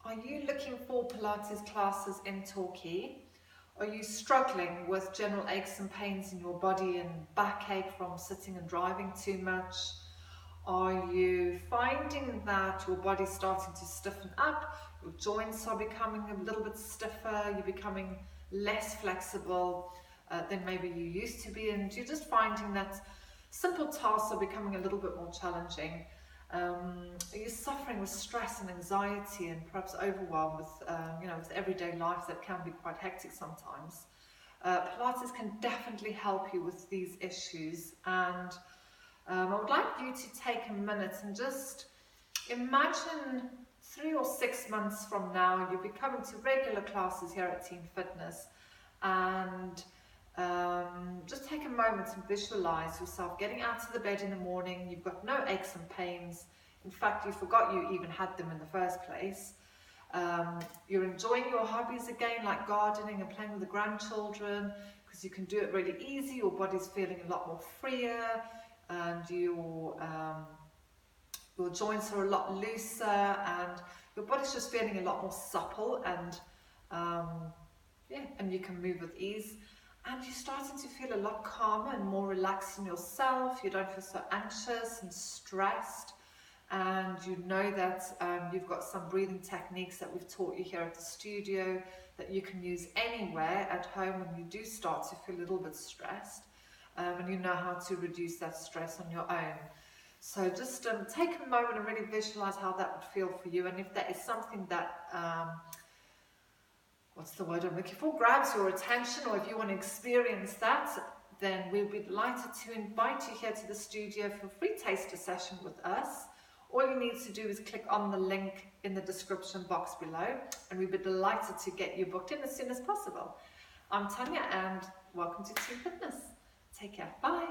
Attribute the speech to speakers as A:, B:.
A: Are you looking for Pilates classes in Torquay? Are you struggling with general aches and pains in your body and backache from sitting and driving too much? Are you finding that your body's starting to stiffen up, your joints are becoming a little bit stiffer, you're becoming less flexible than maybe you used to be, and you're just finding that simple tasks are becoming a little bit more challenging? Are you suffering with stress and anxiety and perhaps overwhelm with, with everyday life that can be quite hectic sometimes? Pilates can definitely help you with these issues, and I would like you to take a minute and just imagine 3 or 6 months from now you'll be coming to regular classes here at Teign Fitness, and just take a moment and visualize yourself getting out of the bed in the morning. You've got no aches and pains. In fact, you forgot you even had them in the first place. You're enjoying your hobbies again, like gardening and playing with the grandchildren, because you can do it really easy. Your body's feeling a lot more freer, and your joints are a lot looser, and your body's just feeling a lot more supple, and and you can move with ease. And you're starting to feel a lot calmer and more relaxed in yourself. You don't feel so anxious and stressed. And you know that you've got some breathing techniques that we've taught you here at the studio that you can use anywhere at home when you do start to feel a little bit stressed. And you know how to reduce that stress on your own. So just take a moment and really visualize how that would feel for you. And if that is something that what's the word I'm looking for, grabs your attention, or if you want to experience that, then we'll be delighted to invite you here to the studio for a free taster session with us. All you need to do is click on the link in the description box below, and we'll be delighted to get you booked in as soon as possible. I'm Tanya, and welcome to Teign Fitness. Take care. Bye.